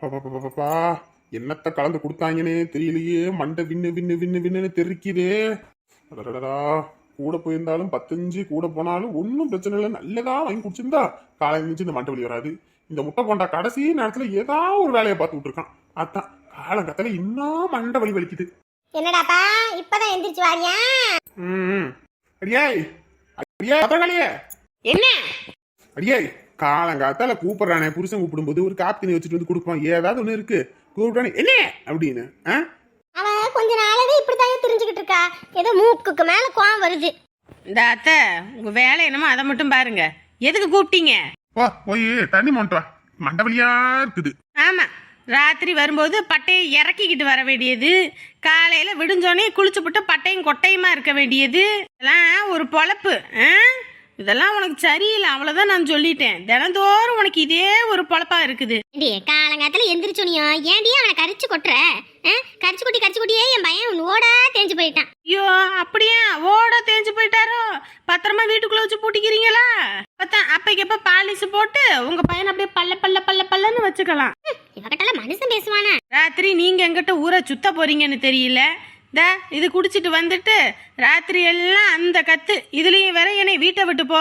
பாப்பா என்னத்த கலந்து கொடுத்தாங்கன்னே தெரியலையே. மண்டை விண்ணு விண்ணு விண்ணு விண்ணுன்னு தெரிக்குதே. அடடடா, கூட போயிருந்தாலும் 10 கூட போனாலும் ஒன்றும் பிரச்சனை இல்லை. நல்லதா வாங்கி குடிச்சிருந்தா காலையில் நினைச்சு இந்த மண்டை வலி வராது. இந்த முட்டை போண்டா கடைசி நேரத்துல ஏதாவது ஒரு வேலையை பார்த்து விட்டுருக்கான். அதான் காலங்கத்துல இன்னும் மண்டை வலி வலிக்குது. என்னடாப்பா இப்பதான் எந்திரிச்சு வாரியா? அடியாய் அடியா கதகளியே. என்ன அடியாய், காலங்காத்தால கூப்பிடுறானே புருஷன் கூப்பிடும்போது ஒரு காப்பி தண்ணி வச்சுட்டு வந்து கொடுப்பான். ஏதாவது ஒண்ணு இருக்கு கூப்பிட்டானே என்ன அப்படின்னு. அவன் கொஞ்ச நாளாவே இப்படித்தான் தெரிஞ்சுக்கிட்டு இருக்கா. ஏதோ மூக்குக்கு மேல கோவம் வருது. இந்த அத்தை உங்க வேலை என்னமோ அதை மட்டும் பாருங்க. எதுக்கு கூப்பிட்டீங்க? போய் தண்ணி மோண்டு வா, மண்டவலியா இருக்குது. ஆமா, ராத்திரி வரும்போது பட்டையை இறக்கிக்கிட்டு வர வேண்டியது, காலையில விடிஞ்சோடனே குளிச்சு போட்டு பட்டையும் கொட்டையுமா இருக்க வேண்டியது. இதெல்லாம் ஒரு பொழப்பு? இதெல்லாம் உனக்கு சரியில்லை, அவ்வளவுதான் நான் சொல்லிட்டேன். தினந்தோறும் உனக்கு இதே ஒரு பொழப்பா இருக்குது. காலங்காத்துல எந்திரிச்சோனியோ ஏன்டி அவனை கரிச்சு கொட்டுற? கரிச்சு கொட்டியே என் பையன் ஓட தேஞ்சு போயிட்டான். ஐயோ அப்படியா? ஓட தேஞ்சு போயிட்டாரோ? பத்திரமா வீட்டுக்குள்ள வச்சு பூட்டிக்கிறீங்களா? அப்பைக்கு எப்ப பாலிசு போட்டு உங்க பையனை அப்படியே பல்ல பல்ல பல்ல பல்லன்னு வச்சுக்கலாம். இவகிட்ட மனுஷன் பேசுவானா? ராத்திரி நீங்க எங்கிட்ட ஊரை சுத்த போறீங்கன்னு தெரியல. இது குடிச்சிட்டு வந்துட்டு ராத்திரி எல்லாம் அந்த கத்து. இதுலயும் வேற என்னை வீட்டை விட்டு போ,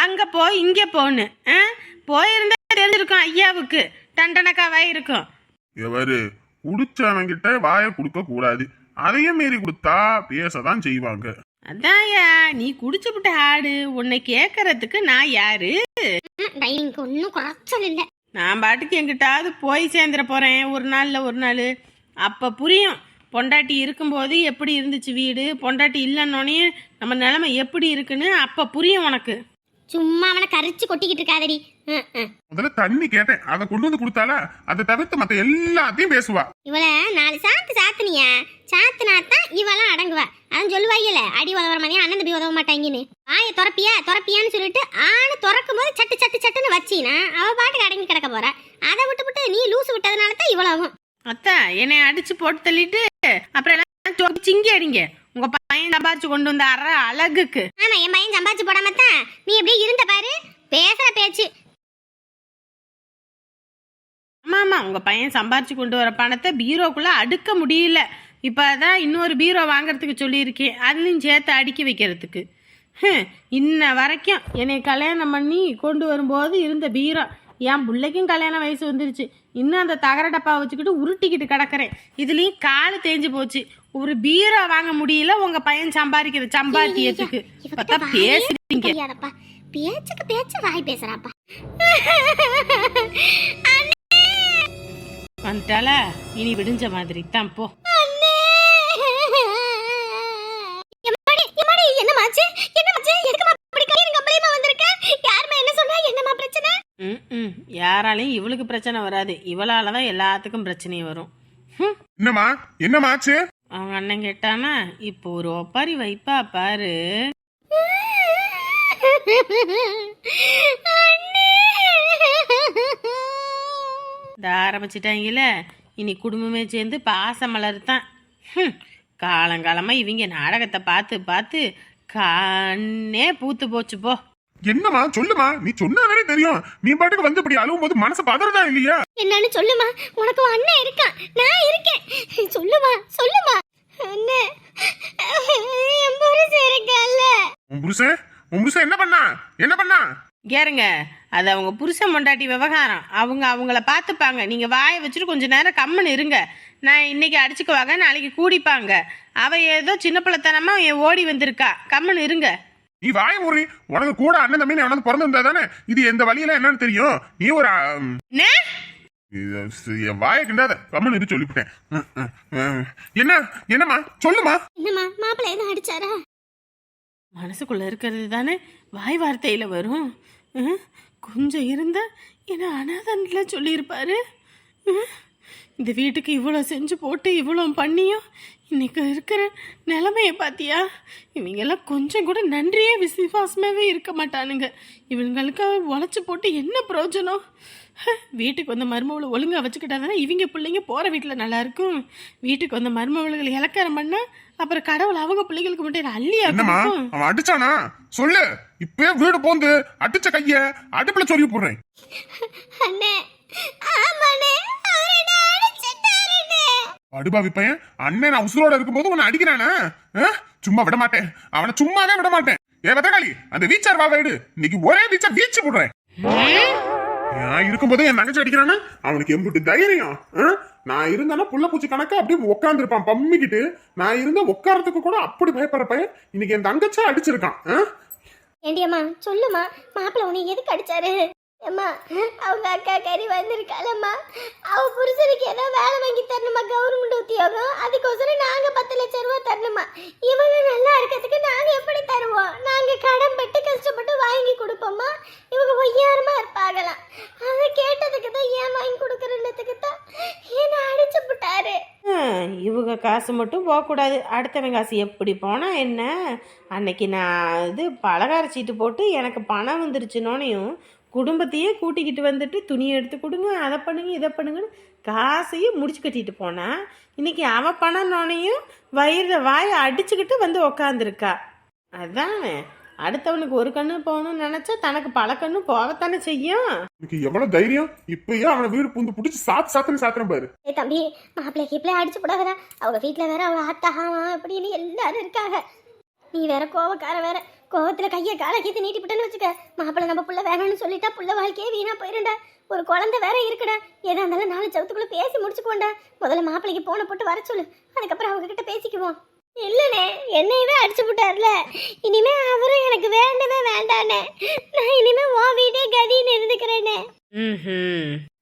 அங்க போ, இங்க போன்னு. போயிருந்தா தெரிஞ்சிருக்கும் ஐயாவுக்கு, டண்டனக்காவாய் இருக்கும். எவரு குடிச்சவங்கிட்ட வாயை கொடுக்க கூடாது, அதையும் மீறி கொடுத்தா பேசதான் செய்வாங்க. அதான்யா, நீ குடிச்சு விட்ட ஆடு, உன்னை கேட்கறதுக்கு நான் யாரு? ஒன்னும் குறைச்சல் இல்ல. நான் பாட்டுக்கு எங்கிட்டாவது போய் சேர்ந்துட போறேன் ஒரு நாள். அப்ப புரியும் பொண்டாட்டி இருக்கும்போது எப்படி இருந்துச்சு வீடு, பொண்டாட்டி இல்லைன்னொன்னே நம்ம நிலைமை எப்படி இருக்குன்னு அப்ப புரியும் உனக்கு. சும்மா அவனை கரிச்சு கொட்டிக்கிட்டு இருக்காதடி. முதல்ல தண்ணி கேட்டேன், அதை கொண்டு வந்து கொடுத்தால, அதை தவிர்த்து மத்த எல்லாத்தையும் பேசுவா. இவள 4 சாத்து சாத்துனியா, சாத்துனாத்தான் இவெல்லாம் அடங்குவா. அதான் சொல்லுவாங்கல்ல, அடி உதவற மாதிரியா அண்ணன் தம்பி உதவ மாட்டாங்கன்னு. ஆய துறப்பியான்னு சொல்லிட்டு ஆணு திறக்கும் போது சட்டுன்னு வச்சினா அவ பாட்டுக்கு அடங்கி கிடக்க போற. அதை விட்டு நீ லூசு விட்டதுனால தான் இவ்வளவும். அத்தா என்னை அடிச்சு போட்டு தள்ளிட்டு அப்புறம் எல்லாம் சிங்கி அடிங்க. உங்க பையன் சம்பாரிச்சு கொண்டு வந்த அழகுக்கு. ஆமா, என் பையன் சம்பாரிச்சு போடாம தான் நீ எப்படி இருந்த பாரு பேசுற பேச்சு. ஆமா, உங்க பையன் சம்பாரிச்சு கொண்டு வர பணத்தை பீரோக்குள்ள அடுக்க முடியல. இப்பதான் இன்னொரு பீரோ வாங்கறதுக்கு சொல்லியிருக்கேன், அதுலயும் சேர்த்து அடுக்கி வைக்கிறதுக்கு. இன்ன வரைக்கும் என்னை கல்யாணம் பண்ணி கொண்டு வரும்போது இருந்த பீரோ, என் பிள்ளைக்கும் கல்யாண வயசு வந்துருச்சு, இன்னும் அந்த தகர டப்பா வச்சுக்கிட்டு உருட்டிக்கிட்டு கிடக்குறேன். இதுலயும் காலு தேஞ்சு போச்சு. ஒரு பீரோ வாங்க முடியல உங்க பையன் சம்பாதிக்கிற சம்பாத்தியத்துக்கு. பேசுறீங்க பேச்சுக்கு பேச்சு வாய் பேசுறாப்பா. வந்துட்டால இனி விடிஞ்ச மாதிரி தான் போ. யாராலையும் இவளுக்கு பிரச்சனை வராது, இவளாலதான் எல்லாத்துக்கும் பிரச்சனையும் வரும். என்னமாச்சு? அவங்க அண்ணன் கேட்டானா, இப்போ ஒரு ஒப்பாரி வைப்பா பாரு. ஆரம்பிச்சிட்டாங்கல்ல, இனி குடும்பமே சேர்ந்து பாச மலர்தான். காலங்காலமா இவங்க நாடகத்தை பார்த்து கண்ணே பூத்து போச்சு போ. என்னமா சொல்லுமா, நீ சொன்னாலே தெரியும். நீ பாட்டுக்கு வந்து இப்படி அழுவும் போது மனசு பதறதா இல்லையா? என்னன்னு சொல்லுமா, உனக்கு அண்ணன் இருக்கான், நான் இருக்கேன். சொல்லுமா அண்ணே, என் புருஷன் இருக்கல்ல. உன் புருஷன் என்ன பண்ணா? கேருங்க, அது அவங்க புருஷன் பொண்டாட்டி விவகாரம். அவங்கள பார்த்துப்பாங்க. நீங்க வாயை வச்சுட்டு கொஞ்ச நேரம் கம்முன்னு இருங்க. நான் இன்னைக்கு அடிச்சுக்குவாங்க, நாளைக்கு கூடிப்பாங்க. அவ ஏதோ சின்ன பிள்ளைத்தனமா ஓடி வந்திருக்கா, கம்முன்னு இருங்க. நீ வாய முறி, உனக்கு கூட அண்ணன் தம்பி எவனாவது பிறந்திருந்தா தானே இது எந்த வழியில என்னன்னு தெரியும். நீ ஒரு வாய கிண்டாத, கம்மன் இரு சொல்லிவிட்டேன். என்னம்மா சொல்லுமா. என்னம்மா மாப்பிள்ளை எதுவும் அடிச்சாரா? மனசுக்குள்ள இருக்கிறது தானே வாய் வார்த்தையில வரும். கொஞ்சம் இருந்தா என்ன அனாதன்ல சொல்லியிருப்பாரு. இந்த வீட்டுக்கு இவ்வளோ செஞ்சு போட்டு இவ்வளோ பண்ணியும் இன்னைக்கு இருக்கிற நிலைமைய பாத்தியா? இவங்கெல்லாம் கொஞ்சம் கூட நன்றியே விசுவாசமாவே இருக்க மாட்டானுங்க. இவங்களுக்காக உழைச்சி போட்டு என்ன பிரயோஜனம்? வீட்டுக்கு வந்த மருமவளை ஒழுங்கா வச்சுக்கிட்டாதானே இவங்க பிள்ளைங்க போற வீட்டுல நல்லா இருக்கும். வீட்டுக்கு வந்த மருமவளுகளை இலக்காரம் பண்ணா அப்புறம் கடவுள் அவங்க பிள்ளைகளுக்கு மட்டும் அள்ளியா. அவன் அடிச்சானா சொல்லு, இப்பவே வீடு போந்து அடிச்ச கைய அடுப்புல சொல்லி போடுறேன். அண்ணே, ஆமாண்ணே, அவரே படுபாவி பையன், அண்ணன் நான் உசுரோட இருக்கும்போது உன்னை அடிக்கிறானா? சும்மா விட மாட்டேன், அவனை சும்மாவே விட மாட்டேன். ஏ பத்திரகாளி, அந்த வீச்சார் வாவை எடு, இன்னைக்கு ஒரே வீச்சா வீச்சு போடுறேன். நான் இருக்கும்போதே என் தங்கச்சி அடிக்கிறானா? அவனுக்கு எம்பிட்டு தைரியம். நான் இருந்தானா புள்ள பூச்சி கணக்கா அப்படியே உட்கார்ந்து இருப்பான் பம்மிக்கிட்டு. நான் இருந்தா உட்காரத்துக்கு கூட அப்படி பயப்படுற பையன் இன்னைக்கு என் தங்கச்சா அடிச்சிருக்கான். ஏண்டியம்மா சொல்லுமா, மாப்பிள்ள உன்னை எதுக்கு அடிச்சாரு? அம்மா அவங்க அக்கா கறி வந்திருக்காளம்மா, அவ புருஷனுக்கு ஏதோ வேலை வாங்கி தரணுமா, கவர்மெண்ட் உத்தியோகம், அதுக்கோசரம் நாங்க 10 லட்சம் ரூபாய் தரணுமா. இவங்க நல்லா இருக்கிறதுக்கு நாங்க எப்படி தருவோம்? நாங்க கடன் பட்டு கஷ்டப்பட்டு வாங்கி கொடுப்போம்மா. இவங்க ஒய்யாரமா இருப்பாங்களாம். அதை கேட்டதுக்கு தான் ஏன் வாங்கி கொடுக்கறதுக்கு தான் என்ன அடிச்சு விட்டாரு. இவங்க காசு மட்டும் போகக்கூடாது, அடுத்தவங்க காசு எப்படி போனால் என்ன? அன்னைக்கு நான் இது பலகார சீட்டு போட்டு எனக்கு பணம் வந்துருச்சுனோனையும் குடும்பத்தையே கூட்டிக்கிட்டு வந்துட்டு துணியை எடுத்து கொடுங்க, அதை பண்ணுங்க இதை பண்ணுங்கன்னு காசையும் முடிச்சு கட்டிட்டு போனா, இன்னைக்கு அவ பணம்னோனையும் வாயை அடிச்சுக்கிட்டு வந்து உக்காந்துருக்கா. அதானே, அடுத்தவனுக்கு ஒரு கண்ணு போகணும்னு நினைச்சா தனக்கு பல கண்ணு போகத்தானே செய்யும். எவ்வளவு தைரியம்! இப்பயே அவனை வீடு பூந்து பிடிச்சி சாத்திரம் பாரு. ஏ தம்பி, மாப்பிள்ளை கீப்பிள்ளை அடிச்சு போடாதா. அவங்க வீட்டுல வேற அவங்க ஆத்தாஹாமா அப்படின்னு எல்லாரும் இருக்காங்க. நீ வேற கோவக்கார வேற, கோவத்துல கையை காலை கீத்து நீட்டி விட்டேன்னு வச்சுக்க, மாப்பிள்ளை நம்ம புள்ள வேணும்னு சொல்லிட்டா புள்ள வாழ்க்கையே வீணா போயிருண்டா. ஒரு குழந்தை வேற இருக்குடா. ஏதா இருந்தாலும் 4 சவுத்துக்குள்ள பேசி முடிச்சுக்கோண்டா. முதல்ல மாப்பிள்ளைக்கு போன போட்டு வர சொல்லு, அதுக்கப்புறம் அவங்க கிட்ட பேசிக்குவோம். இல்லனே, என்னையவே அடிச்சு விட்டார்ல, இனிமே அவரும் எனக்கு வேண்டவே வேண்டானே. நான் இனிமே உன் வீடே கதின்னு இருந்துக்கிறேனே.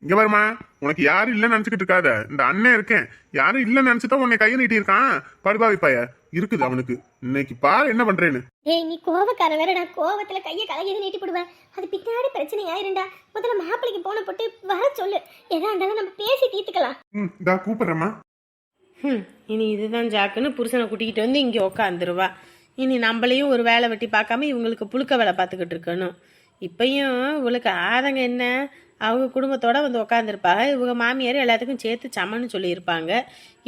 இங்க வருமா, உனக்கு யாரும் இல்லன்னு நினைச்சுக்கிட்டு இருக்காத. இந்த அண்ணன் இருக்கேன், யாரும் இல்லன்னு நினைச்சுதான் உன்னை கையை நீட்டி இருக்கான். படுபாவி பைய இருக்குது அவனுக்கு. இன்னைக்கு பாரு என்ன பண்றேன்னு. ஏய், நீ கோவக்கார வேற. நான் கோவத்துல கையை கலகி நீட்டி போடுவேன், அது பின்னாடி பிரச்சனை ஆயிருண்டா. முதல்ல மாப்பிள்ளைக்கு போன போட்டு வர சொல்லு, எதா இருந்தாலும் நம்ம பேசி தீர்த்துக்கலாம். இதா கூப்பிடுறேம்மா. இனி இதுதான் ஜாக்குன்னு புருஷனை கூட்டிக்கிட்டு வந்து இங்கே உக்காந்துருவா. இனி நம்மளையும் ஒரு வேலை வெட்டி பார்க்காம இவங்களுக்கு புழுக்க வேலை பார்த்துக்கிட்டு இருக்கணும். இப்பயும் இவளுக்கு ஆதங்க என்ன, அவங்க குடும்பத்தோட வந்து உக்காந்துருப்பாங்க. இவங்க மாமியார் எல்லாத்துக்கும் சேர்த்து சமன்னு சொல்லியிருப்பாங்க.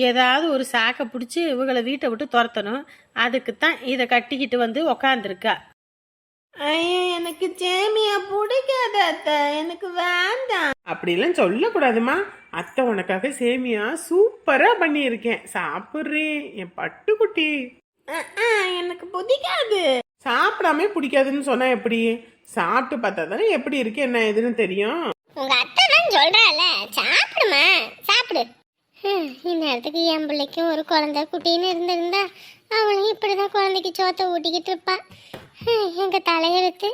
ஏதாவது ஒரு சாக்கை பிடிச்சி இவங்களை வீட்டை விட்டு துரத்தணும். அதுக்குத்தான் இதை கட்டிக்கிட்டு வந்து உக்காந்துருக்கா. ஐயோ, எனக்கு சேமியா பிடிக்காத அத்தை, எனக்கு வேண்டாம் அப்படிலாம் சொல்லக்கூடாதுமா. அத்தை உனக்காக சேமியா சூப்பரா பண்ணியிருக்கேன், சாப்பிட்றேன் என் பட்டுக்குட்டி. எனக்கு பிடிக்காது. சாப்பிடாம பிடிக்காதுன்னு சொன்னா எப்படி? சாப்பிட்டு பார்த்தா தானே எப்படி இருக்கு என்ன ஏதுன்னு தெரியும். உங்க அத்தை தான் சொல்றால, சாப்பிடுமா சாப்பிடு. இந்நேரத்துக்கு என் பிள்ளைக்கும் ஒரு குழந்தை குட்டின்னு இருந்திருந்தா அவளும் இப்படிதான் குழந்தைக்கு சோத்தை ஊட்டிக்கிட்டு இருப்பா. எங்க தலையெழுத்து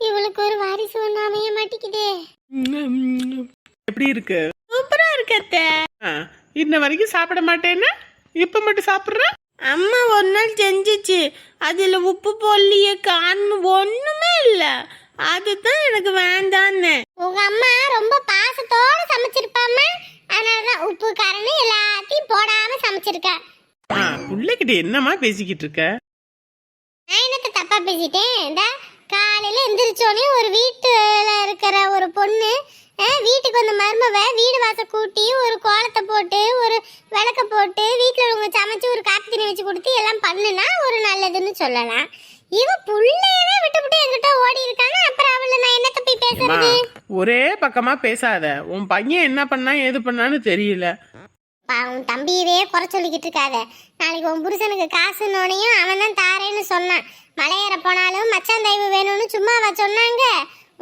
இவளுக்கு ஒரு வாரிசு ஒண்ணு அமைய மாட்டேங்குதே. எப்படி இருக்கு? சூப்பரா இருக்கு அத்தை. இன்ன வரைக்கும் சாப்பிட மாட்டேன்னா இப்ப மட்டும் சாப்பிடுற? அம்மா ஒரு நாள் செஞ்சிச்சு, அதுல உப்பு போடலையே, காரணம் ஒண்ணுமே இல்ல, அதுதான் எனக்கு வேண்டான்னு. உங்க அம்மா ரொம்ப பாசத்தோட சமைச்சிருப்பாமா, அதனாலதான் உப்பு காரணம் எல்லாத்தையும் போடாம சமைச்சிருக்கா. புள்ளைகிட்ட என்னமா பேசிக்கிட்டு இருக்க? நான் என்னத்த தப்பா பேசிட்டேன்? இந்த காலையில எந்திரிச்சோடனே ஒரு வீட்டுல இருக்கிற ஒரு பொண்ணு வீட்டுக்கு வந்து மருமவ வீடு வாசல் கூட்டி ஒரு கோலத்தை போட்டு ஒரு விளக்க போட்டு வீட்டுல உள்ளவங்க சமைச்சு ஒரு காப்பி தண்ணி வச்சு கொடுத்து எல்லாம் பண்ணுனா ஒரு நல்லதுன்னு சொல்லலாம். இவ புள்ளையவே விட்டு என்கிட்ட ஓடி இருக்காங்க, அப்புறம் அவளை நான் என்ன தப்பி பேசுறது? ஒரே பக்கமா பேசாத, உன் பையன் என்ன பண்ணா ஏது பண்ணான்னு தெரியல. உன் தம்பியவே குறை சொல்லிக்கிட்டு இருக்காத. நாளைக்கு உன் புருஷனுக்கு காசுன்னோனையும் அவன் தான் தாரேன்னு சொன்னான். மலையேற போனாலும் மச்சான் தயவு வேணும்னு சும்மாவா சொன்னாங்க?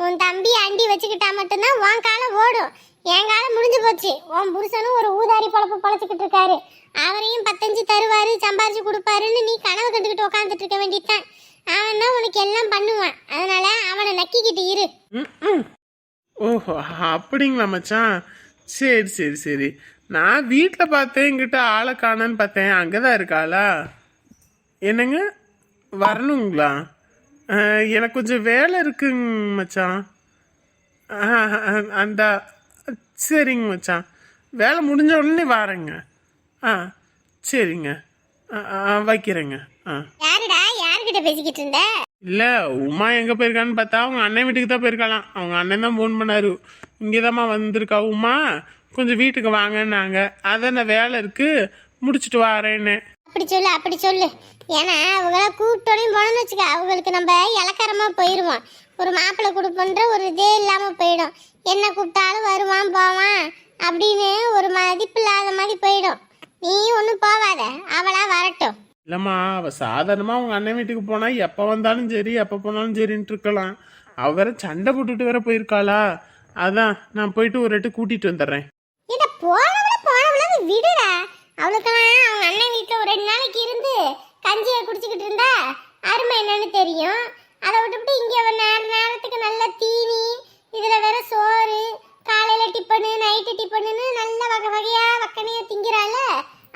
உன் தம்பி அண்டி வச்சுக்கிட்டா மட்டும்தான் உன் காலம் ஓடும், என் காலம் முடிஞ்சு போச்சு. உன் புருஷனும் ஒரு ஊதாரி பொழப்பு பொழைச்சிக்கிட்டு இருக்காரு, அவரையும் 15 தருவாரு சம்பாரிச்சு கொடுப்பாருன்னு நீ கனவு கண்டுக்கிட்டு உட்காந்துட்டு இருக்க வேண்டியதான். அவன் தான் உனக்கு எல்லாம் பண்ணுவான், அதனால அவனை நக்கிக்கிட்டு இரு. ஓஹோ, அப்படிங்களா மச்சான்? சரி சரி சரி. நான் வீட்டில் பார்த்தேன், என்கிட்ட ஆளை காணன்னு பார்த்தேன், அங்கதான் இருக்காளா? என்னங்க வரணுங்களா? எனக்கு கொஞ்சம் வேலை இருக்குங்க மச்சான். அந்த சரிங்க மச்சான், வேலை முடிஞ்ச உடனே வரேங்க. சரிங்க, வைக்கிறேங்க. யாருடா, யார்கிட்ட பேசிக்கிட்டு இருந்த? இல்லை, உமா எங்கே போயிருக்கான்னு பார்த்தா அவங்க அண்ணன் வீட்டுக்கு தான் போயிருக்கலாம். அவங்க அண்ணன் தான் ஃபோன் பண்ணாரு, இங்கேதாம்மா வந்திருக்கா உமா, கொஞ்சம் வீட்டுக்கு வாங்கினாங்க, அதான் நான் வேலை இருக்கு முடிச்சுட்டு வரேன்னு. அப்படி சொல்லு. ஏன்னா அவங்கள கூப்பிட்டோடையும் போனோம்னு வச்சுக்க, அவங்களுக்கு நம்ம இலக்கரமா போயிடுவோம். ஒரு மாப்பிள்ளை கொடுப்போன்ற ஒரு இதே இல்லாமல் போயிடும். என்ன கூப்பிட்டாலும் வருவான் போவான் அப்படின்னு ஒரு மதிப்பு இல்லாத மாதிரி போயிடும். நீ ஒன்றும் போவாத, அவளா வரட்டும். இல்லம்மா, அவ சாதாரணமா அவங்க அண்ணன் வீட்டுக்கு போனா எப்ப வந்தாலும் சரி எப்ப போனாலும் சரின்ட்டு இருக்கலாம். அவ வேற சண்டை போட்டுட்டு வேற போயிருக்காளா. அதான் நான் போயிட்டு ஒரு எட்டு கூட்டிட்டு வந்துடுறேன். இத போனவள விடுடா. அவளுக்கெல்லாம் அவங்க அண்ணன் வீட்டுல ஒரு 2 நாளைக்கு இருந்து கஞ்சியை குடிச்சுக்கிட்டு இருந்தா அருமை என்னன்னு தெரியும். அதை விட்டுவிட்டு இங்க நேரத்துக்கு நல்ல தீனி, இதுல வேற சோறு, காலையில டிஃபனு நைட்டு டிஃபனுன்னு நல்ல வகை வகையா வக்கனையா திங்கிறாள்.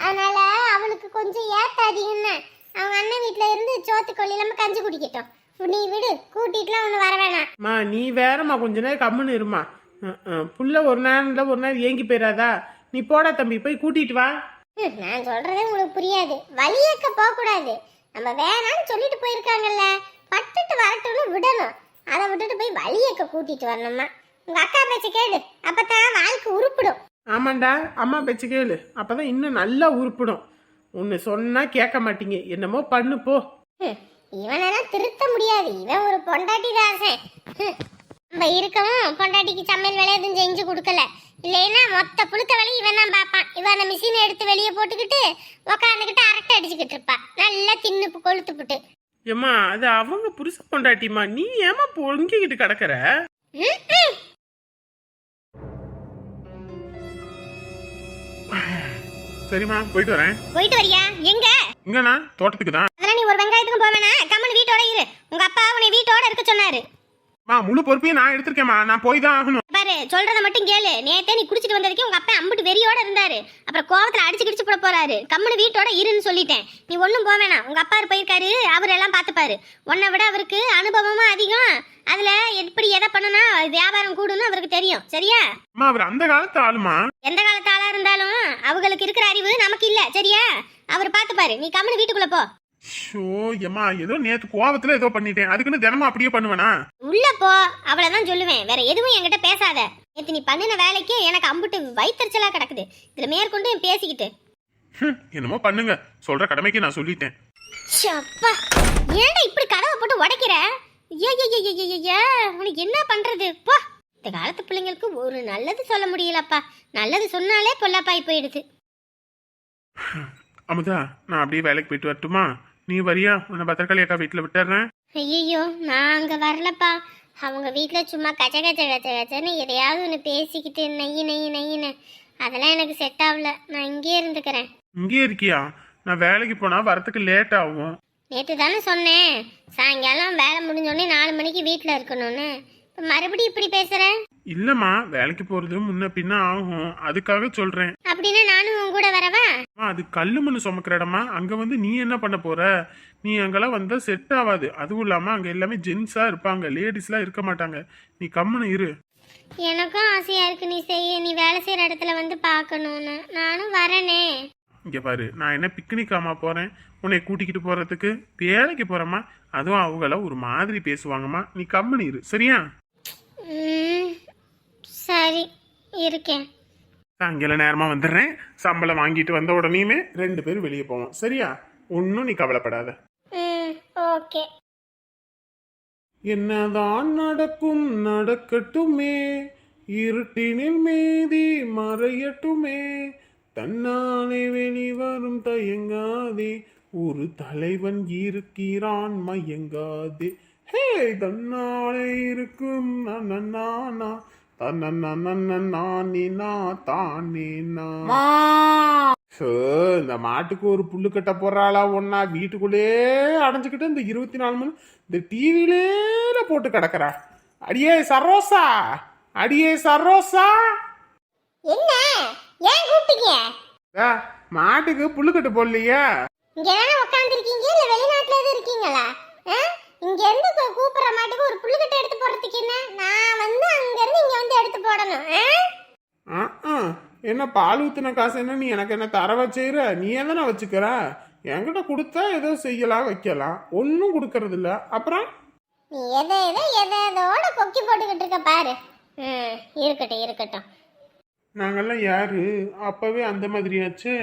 அதனால அவளுக்கு கொஞ்சம் ஏத்த அதிகம் தான். அவங்க அண்ணன் வீட்டுல இருந்து சோத்துக்கொள்ளி இல்லாம கஞ்சி குடிக்கட்டும். நீ விடு, கூட்டிட்டுலாம் ஒண்ணு வர வேணாம். மா நீ வேறம்மா, கொஞ்ச நேரம் கம்முன்னு இருமா. புள்ள ஒரு நேரம் ஏங்கி போயிடாதா. நீ போடா தம்பி, போய் கூட்டிட்டு வா. நான் சொல்றதே உங்களுக்கு புரியாது. வலியக்க போக கூடாது. நம்ம வேணாம்னு சொல்லிட்டு போயிருக்காங்கல்ல, பட்டுட்டு வரட்டும்னு விடணும். அதை விட்டுட்டு போய் வலியக்க கூட்டிட்டு வரணுமா? உங்க அக்கா பேச்ச கேளு, அப்பதான் வாழ்க்கை உருப்பிடும். ஆமாண்டா, அம்மா பேச்சு கேளு, அப்பதான் இன்னும் நல்லா உருப்பிடும். ஒன்னு சொன்னா கேட்க மாட்டீங்க, என்னமோ பண்ணு போ. இவனெல்லாம் திருத்த முடியாது. இவன் ஒரு பொண்டாட்டி தாசன். நம்ம இருக்கவும் பொண்டாட்டிக்கு சமையல் வேலை எதுவும் செஞ்சு கொடுக்கல. இல்லைன்னா மொத்த புழுக்க வேலை இவன் தான் பார்ப்பான். இவன் அந்த மிஷினை எடுத்து வெளியே போட்டுக்கிட்டு உக்காந்துக்கிட்டு அரட்டை அடிச்சுக்கிட்டு இருப்பா. நல்லா தின்னு கொளுத்துப்புட்டு. ஏம்மா, அது அவங்க புருஷ பொண்டாட்டிமா, நீ ஏமா பொங்கிக்கிட்டு கிடக்குற? சரிம்மா, போயிட்டு வரேன். போயிட்டு வரியா? எங்க? இங்கண்ணா, தோட்டத்துக்கு தான். அதெல்லாம் நீ ஒரு வெங்காயத்துக்கும் போவேனா? கம்மன் வீட்டோட இரு. உங்க அப்பா உன்னை வீட்டோட இருக்க சொன்னாரு. முழு பொறுப்பையும் நான் எடுத்திருக்கேன்மா, நான் போய் தான் ஆகணும். பாரு, சொல்றத மட்டும் கேளு. நேத்தே நீ குடிச்சிட்டு வந்ததுக்கு உங்க அப்பா அம்புட்டு வெறியோட இருந்தாரு. அப்புறம் கோவத்துல அடிச்சு கிடிச்சு போட போறாரு. கம்மன் வீட்டோட இருன்னு சொல்லிட்டேன். நீ ஒன்னும் போவேனா. உங்க அப்பா போயிருக்காரு, அவர் எல்லாம் பாத்துப்பாரு. உன்னை விட அவருக்கு அனுபவமும் அதிகம். அதுல எப்படி எதை பண்ணுனா வியாபாரம் கூடுன்னு அவருக்கு தெரியும். சரியா? அவர் அந்த காலத்து ஆளுமா. எந்த காலத்து ஆளா இருந்தாலும் அவங்களுக்கு இருக்கிற அறிவு நமக்கு இல்ல. சரியா? அவர் பாத்துப்பாரு. நீ கம்மன் வீட்டுக்குள்ள போ. ஷோ ஏமா, ஏதோ நேத்து கோவத்துல ஏதோ பண்ணிட்டேன், அதுக்குன்னு தினமும் அப்படியே பண்ணுவேனா? உள்ள போ, அவ்வளவுதான் சொல்லுவேன். வேற எதுவும் என்கிட்ட பேசாத. நேத்து நீ பண்ணின வேலைக்கு எனக்கு அம்புட்டு வயிற்றுச்சலா கிடக்குது. இதுல மேற்கொண்டு பேசிக்கிட்டு என்னமோ பண்ணுங்க, சொல்ற கடமைக்கு நான் சொல்லிட்டேன். ஷப்பா, ஏன்டா இப்படி கதவை போட்டு உடைக்கிற? உனக்கு என்ன பண்றது? போ. இந்த காலத்து பிள்ளைங்களுக்கு ஒரு நல்லது சொல்ல முடியலப்பா. நல்லது சொன்னாலே பொல்லாப்பாய் போயிடுது. அமுதா, நான் அப்படியே வேலைக்கு போயிட்டு வரட்டுமா? நீ வரியா? உன்னை பத்திரக்காளி அக்கா வீட்டுல விட்டுறேன். ஐயோ, நான் அங்க வரலப்பா. அவங்க வீட்டுல சும்மா கச்ச கச்ச கச்ச கச்சன்னு எதையாவது ஒன்று பேசிக்கிட்டு நெய் நெய் நெய்ன்னு, அதெல்லாம் எனக்கு செட் ஆகல. நான் இங்கேயே இருந்துக்கிறேன். இங்கே இருக்கியா? நான் வேலைக்கு போனா வரத்துக்கு லேட் ஆகும். நேற்று தானே சொன்னேன் சாயங்காலம் வேலை முடிஞ்சோடனே 4 மணிக்கு வீட்டில் இருக்கணும்னு. இப்போ மறுபடியும் இப்படி பேசுகிறேன். இல்லம்மா, வேலைக்கு போறது முன்ன பின்ன ஆகும், அதுக்காக சொல்றேன். அப்படின்னா நானும் உன் கூட வரவா? அது கல்லு மண்ணு சுமக்கிற இடமா, அங்க வந்து நீ என்ன பண்ண போற? நீ அங்கெல்லாம் வந்தா செட் ஆகாது. அதுவும் இல்லாம அங்க எல்லாமே ஜென்ஸா இருப்பாங்க, லேடிஸ்லாம் இருக்க மாட்டாங்க. நீ கம்முன்னு இரு. எனக்கும் ஆசையா இருக்கு நீ செய்ய, நீ வேலை செய்யற இடத்துல வந்து பார்க்கணும்னு. நானும் வரனே. இங்க பாரு, நான் என்ன பிக்னிக்காமா போறேன் உன்னை கூட்டிக்கிட்டு போறதுக்கு? வேலைக்கு போறேம்மா. அதுவும் அவங்கள ஒரு மாதிரி பேசுவாங்கம்மா. நீ கம்முன்னு இரு, சரியா? சரி, இருக்கேன். சாயங்கால நேரமா வந்துடுறேன். சம்பளம் வாங்கிட்டு வந்த உடனேயுமே 2 பேரும் வெளியே போவோம், சரியா? ஒன்னும் நீ கவலைப்படாத. ஓகே. என்னதான் நடக்கும் நடக்கட்டுமே, இருட்டினில் மீதி மறையட்டுமே, தன்னாலே வெளிவரும் தயங்காதே, ஒரு தலைவன் இருக்கிறான் மயங்காதே. ஹே, தன்னாலே இருக்கும் நானா இந்த மாட்டுக்கு ஒரு புல்லு கட்ட போறாளா ஒன்னா? வீட்டுக்குள்ளே அடைஞ்சுக்கிட்டு இந்த 24 மணி இந்த டிவிலே போட்டு கிடக்குறா. அடியே சரோசா, அடியே சரோசா. என்ன? ஏன் கூப்பிட்டீங்க? மாட்டுக்கு புல்லு கட்ட போடலையா? இங்க தானே உட்காந்துருக்கீங்க, இல்ல வெளிநாட்டுல எதுவும் இருக்கீங்களா? இங்க இருந்து கூப்பிடுற மாட்டுக்கு ஒரு புல்லுக்கட்டை எடுத்து போடுறதுக்கு என்ன? நான் வந்து அங்க இருந்து இங்க வந்து எடுத்து போடணும். என்ன பால் ஊத்தின காசு என்ன நீ எனக்கு என்ன தர வச்சுற? நீ தானே வச்சுக்கிற. என்கிட்ட கொடுத்தா ஏதோ செய்யலாம் வைக்கலாம், ஒன்னும் கொடுக்கறது இல்ல. அப்புறம் நீ எதோட கொக்கி போட்டுக்கிட்டு இருக்க பாரு. இருக்கட்டும் இருக்கட்டும். நாங்கெல்லாம் யாரு? அப்பவே அந்த மாதிரியாச்சு.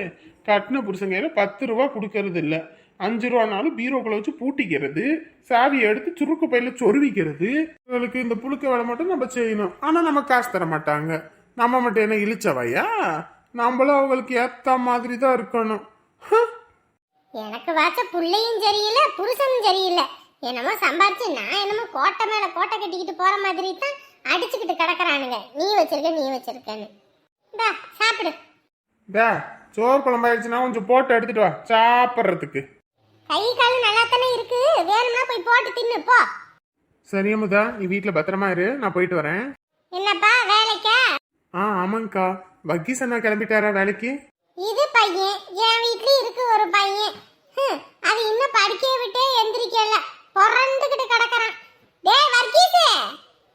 கட்டின புருஷங்க 10 ரூபா கொடுக்கறது இல்ல. 5 ரூபானாலும் பீரோக்குள்ள வச்சு பூட்டிக்கிறது, சாவியை எடுத்து சுருக்கு பையில சொருவிக்கிறது. இவங்களுக்கு இந்த புழுக்க வேலை மட்டும் நம்ம செய்யணும். ஆனா நம்ம காசு தர மாட்டாங்க. நம்ம மட்டும் என்ன இழிச்சவையா? நம்மளும் அவங்களுக்கு ஏத்த மாதிரி தான் இருக்கணும். ஹம். எனக்கு வாச்ச புள்ளையும் சரியில்லை புருஷனும் சரியில்லை. என்னமோ சம்பாரிச்சு நான் என்னமோ கோட்டை மேல கோட்டை கட்டிக்கிட்டு போற மாதிரி தான் அடிச்சுக்கிட்டு கிடக்குறானுங்க. நீ வச்சிருக்கன்னு இந்தா சாப்பிடு. டே, சோறு குழம்பாயிடுச்சுன்னா கொஞ்சம் போட்டு எடுத்துட்டு வா சாப்பிட்றதுக்கு. கை கால் நல்லா தானே இருக்கு, வேணும்னா போய் போட்டு தின்னு போ. சரி அமுதா, நீ வீட்டில் பத்திரமா இரு, நான் போயிட்டு வரேன். என்னப்பா வேலைக்கா? ஆமாங்கக்கா. வக்கீஸ் அண்ணா கிளம்பிட்டாரா வேலைக்கு? இது பையன் என் வீட்லயும் இருக்கு ஒரு பையன். அது இன்னும் படிக்க விட்டே எந்திரிக்கல, பொறந்துகிட்டு கிடக்குறான். டேய் வர்கீஸ்,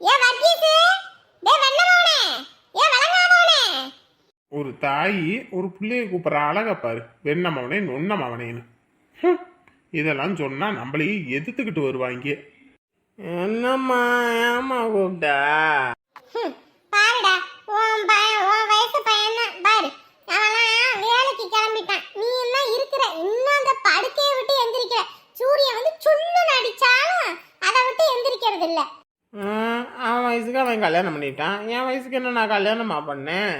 ஏ வர்கீஸ், டேய் வெண்ணமவனே, ஏ வளங்காதவனே. ஒரு தாய் ஒரு பிள்ளைய கூப்பிட்ற அழகா பாரு, வெண்ணமவனே நொண்ணமவனேன்னு. ஹம். இதெல்லாம் சொன்னா நம்மளையே எதிர்த்துக்கிட்டு வருவாங்க. என்னம்மா ஏமா கூப்பிட்டா? பாருடா உன் பையன், உன் வயசு பையன் தான் பாரு, அவன்லாம் வேலைக்கு கிளம்பிட்டான். நீ என்ன இருக்கிற இன்னும் அந்த படுக்கையை விட்டு எந்திரிக்கிற. சூரியன் வந்து சுண்ணு அடிச்சாலும் அதை விட்டு எந்திரிக்கிறது இல்ல. அவன் வயசுக்கு அவன் கல்யாணம் பண்ணிட்டான், என் வயசுக்கு என்ன நான் கல்யாணமா பண்ணேன்?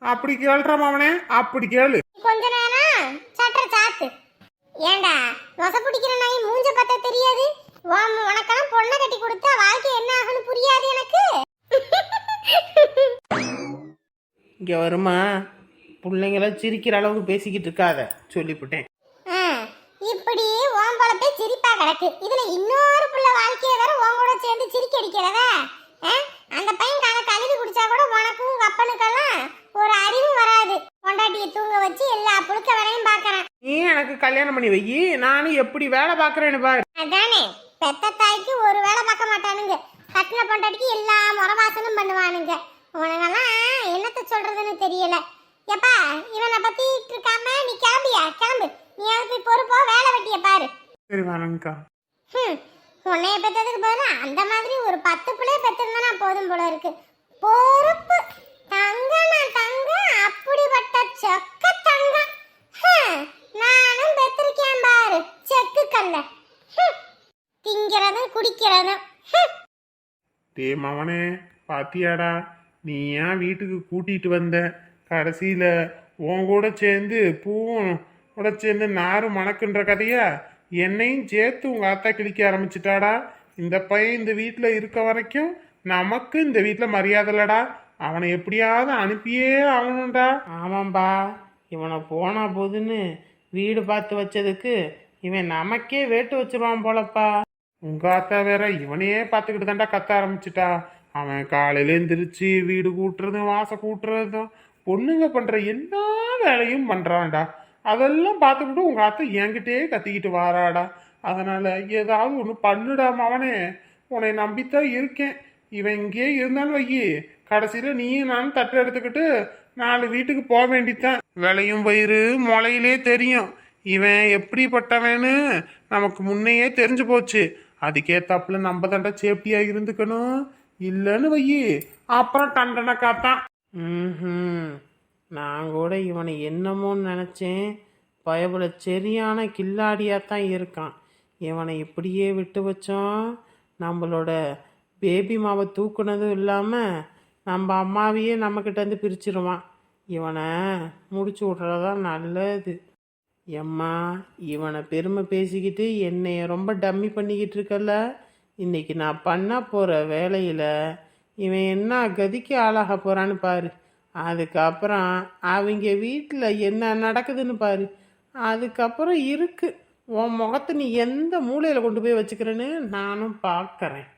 அப்படி கேள்றான் அவனே, அப்படி கேளு. கொஞ்ச நேரம் சட்டை சாத்து. ஏண்டா நொச பிடிக்கிற நாய் மூஞ்ச பார்த்தா தெரியாது? உனக்கெல்லாம் பொண்ணை கட்டி கொடுத்தா வாழ்க்கை என்ன ஆகுன்னு புரியாது எனக்கு. இங்க வருமா, பிள்ளைங்கள சிரிக்கிற அளவுக்கு பேசிக்கிட்டு இருக்காத சொல்லிவிட்டேன். இப்படி உன் பொழப்பே சிரிப்பா கிடக்கு, இதுல இன்னொரு புள்ள வாழ்க்கைய வேற உன் கூட சேர்ந்து சிரிக்க அடிக்கிறதா? அந்த பையன் காலை கழுவி குடிச்சா கூட உனக்கும் உங்க அப்பனுக்கெல்லாம் ஒரு அறிவும் வராது. பொண்டாட்டியை தூங்க வச்சு எல்லா புழுக்க வேலையும் பாக்குறேன். நீ எனக்கு கல்யாணம் பண்ணி வை, நானும் எப்படி வேலை பாக்குறேன்னு பாரு. அதானே, பெத்த தாய்க்கு ஒரு வேலை பார்க்க மாட்டானுங்க, கட்டின பொண்டாட்டிக்கு எல்லா முறவாசனும் பண்ணுவானுங்க. உனங்கெல்லாம் என்னத்த சொல்றதுன்னு தெரியல. எப்பா இவனை பத்தி இருக்காம நீ கிளம்பியா? கிளம்பு, நீ அதுக்கு போய் பொறுப்போ வேலை வெட்டிய பாரு. சரி வரேங்க்கா. உன்னைய பெற்றதுக்கு பதிலா அந்த மாதிரி ஒரு 10 பிள்ளைய பெற்றிருந்தா போதும் போல இருக்கு. பொறுப்பு தங்கனா தங்க, அப்படிப்பட்ட சொக்க தங்கம். நானும் பெற்றிருக்கேன் பாரு செக்கு கல்ல. திங்கிறதும் குடிக்கிறதும். டே மவனே, பாத்தியாடா, நீ ஏன் வீட்டுக்கு கூட்டிட்டு வந்த, கடைசியில உன் கூட சேர்ந்து பூவும் கூட சேர்ந்து நாரும் மணக்குன்ற கதையா என்னையும் சேர்த்து உங்க அத்தா கிழிக்க ஆரம்பிச்சிட்டாடா. இந்த பையன் இந்த வீட்டில் இருக்க வரைக்கும் நமக்கு இந்த வீட்டில் மரியாதை இல்லடா. அவனை எப்படியாவது அனுப்பியே ஆகணும்டா. ஆமாம்பா, இவனை போனா போதுன்னு வீடு பார்த்து வச்சதுக்கு இவன் நமக்கே வேட்டு வச்சிருவான் போலப்பா. உங்க அத்தா வேற இவனையே பார்த்துக்கிட்டு தாண்டா கத்த ஆரம்பிச்சிட்டா. அவன் காலையில எந்திரிச்சு வீடு கூட்டுறதும் வாசல் கூட்டுறதும் பொண்ணுங்க பண்ற எல்லா வேலையும் பண்றான்டா. அதெல்லாம் பார்த்துக்கிட்டு உங்க அத்தை என்கிட்டே கத்திக்கிட்டு வாராடா. அதனால ஏதாவது ஒன்று பண்ணுடா மவனே, உன்னை நம்பித்தான் இருக்கேன். இவன் இங்கே இருந்தாலும் வையி, கடைசியில நீயும் நானும் தட்டை எடுத்துக்கிட்டு 4 வீட்டுக்கு போக வேண்டித்தான். விளையும் வயிறு முளையிலே தெரியும். இவன் எப்படிப்பட்டவன்னு நமக்கு முன்னையே தெரிஞ்சு போச்சு. அதுக்கேத்தாப்புல நம்ம தண்டை சேஃப்டியா இருந்துக்கணும். இல்லைன்னு வையி அப்புறம் தண்டனை காத்தான். நான் கூட இவனை என்னமோன்னு நினச்சேன். பயபுல சரியான கில்லாடியாத்தான் இருக்கான். இவனை இப்படியே விட்டு வச்சோம், நம்மளோட பேபி மாவை தூக்குனதும் இல்லாமல் நம்ம அம்மாவையே நம்மக்கிட்டேருந்து பிரிச்சிருவான். இவனை முடிச்சு விட்றதான் நல்லது. எம்மா, இவனை பெருமை பேசிக்கிட்டு என்னைய ரொம்ப டம்மி பண்ணிக்கிட்டு இருக்கல. இன்னைக்கு நான் பண்ண போகிற வேலையில் இவன் என்ன கதிக்கு ஆளாக போகிறான்னு பாரு. அதுக்கப்புறம் அவங்க வீட்டில் என்ன நடக்குதுன்னு பாரு. அதுக்கப்புறம் இருக்கு உன் முகத்தை நீ எந்த மூலையில் கொண்டு போய் வச்சுக்கிறேன்னு நானும் பார்க்குறேன்.